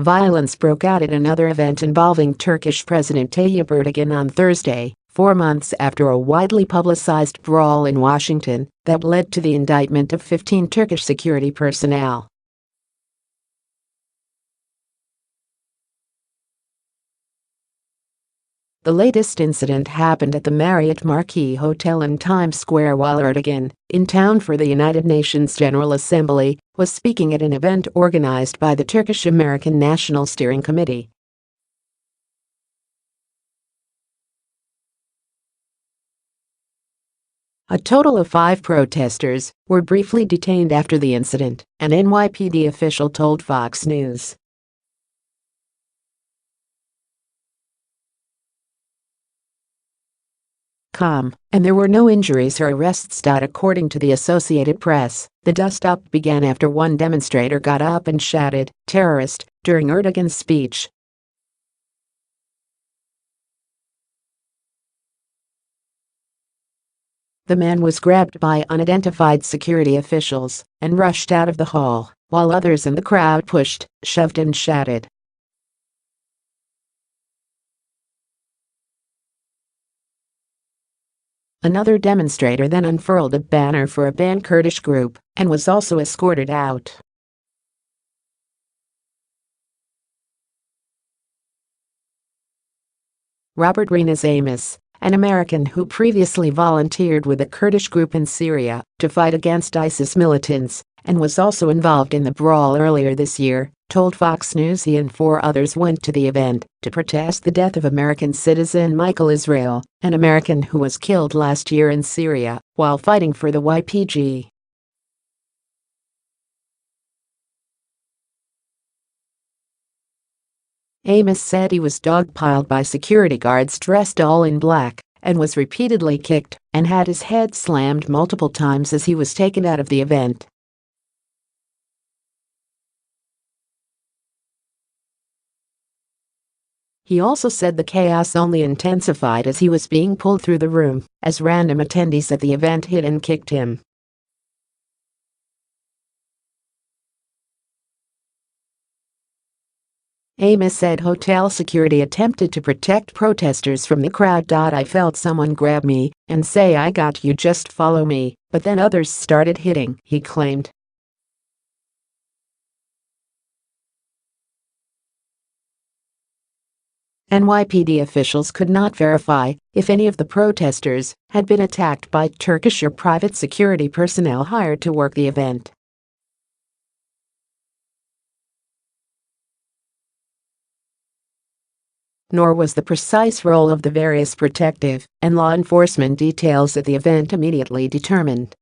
Violence broke out at another event involving Turkish President Tayyip Erdogan on Thursday, 4 months after a widely publicized brawl in Washington that led to the indictment of 15 Turkish security personnel. The latest incident happened at the Marriott Marquis Hotel in Times Square while Erdogan, in town for the United Nations General Assembly, was speaking at an event organized by the Turkish-American National Steering Committee. A total of 5 protesters were briefly detained after the incident, an NYPD official told Fox News. And there were no injuries or arrests. According to the Associated Press, the dust-up began after one demonstrator got up and shouted, "Terrorist," during Erdogan's speech. The man was grabbed by unidentified security officials and rushed out of the hall, while others in the crowd pushed, shoved and shouted. Another demonstrator then unfurled a banner for a banned Kurdish group and was also escorted out. Robert Renas Amos, an American who previously volunteered with a Kurdish group in Syria to fight against ISIS militants and was also involved in the brawl earlier this year, told Fox News he and 4 others went to the event to protest the death of American citizen Michael Israel, an American who was killed last year in Syria while fighting for the YPG. Amos said he was dogpiled by security guards dressed all in black and was repeatedly kicked and had his head slammed multiple times as he was taken out of the event. He also said the chaos only intensified as he was being pulled through the room as random attendees at the event hit and kicked him. Amos said hotel security attempted to protect protesters from the crowd. "I felt someone grab me and say, 'I got you, just follow me,' but then others started hitting," he claimed. NYPD officials could not verify if any of the protesters had been attacked by Turkish or private security personnel hired to work the event. Nor was the precise role of the various protective and law enforcement details at the event immediately determined.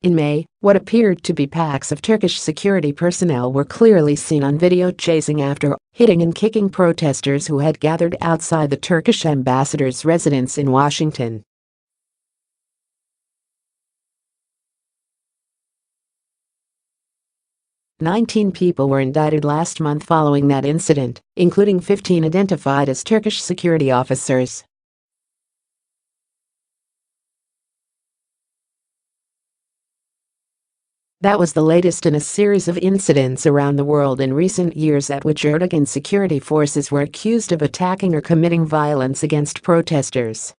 In May, what appeared to be packs of Turkish security personnel were clearly seen on video chasing after, hitting and kicking protesters who had gathered outside the Turkish ambassador's residence in Washington. "19 people were indicted last month following that incident, including 15 identified as Turkish security officers. That was the latest in a series of incidents around the world in recent years at which Erdogan security forces were accused of attacking or committing violence against protesters.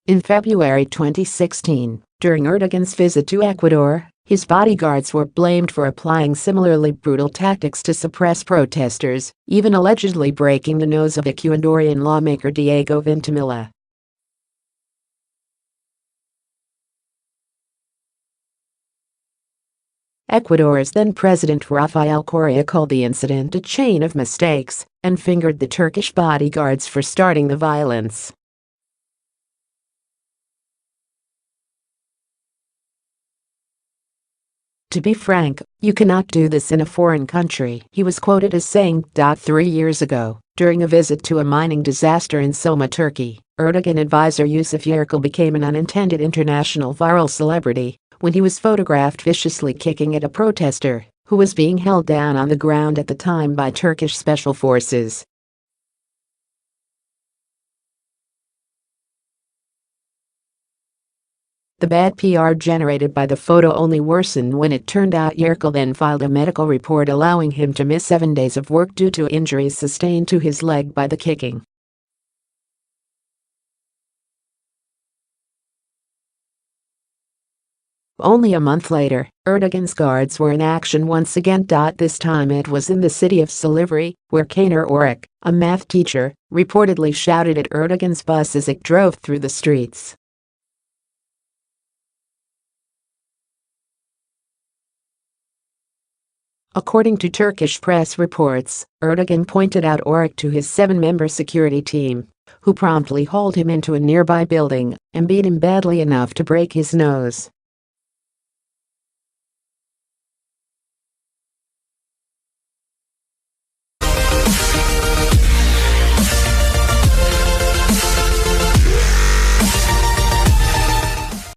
In February 2016, during Erdogan's visit to Ecuador, his bodyguards were blamed for applying similarly brutal tactics to suppress protesters, even allegedly breaking the nose of Ecuadorian lawmaker Diego Ventimilla. Ecuador's then-president Rafael Correa called the incident a chain of mistakes and fingered the Turkish bodyguards for starting the violence. "To be frank, you cannot do this in a foreign country," he was quoted as saying. 3 years ago, during a visit to a mining disaster in Soma, Turkey, Erdogan advisor Yusuf Yerkil became an unintended international viral celebrity when he was photographed viciously kicking at a protester who was being held down on the ground at the time by Turkish special forces. The bad PR generated by the photo only worsened when it turned out Yerkel then filed a medical report allowing him to miss 7 days of work due to injuries sustained to his leg by the kicking. Only a month later, Erdogan's guards were in action once again. This time it was in the city of Silivri, where Kaner Orik, a math teacher, reportedly shouted at Erdogan's bus as it drove through the streets. According to Turkish press reports, Erdogan pointed out Orik to his 7-member security team, who promptly hauled him into a nearby building and beat him badly enough to break his nose.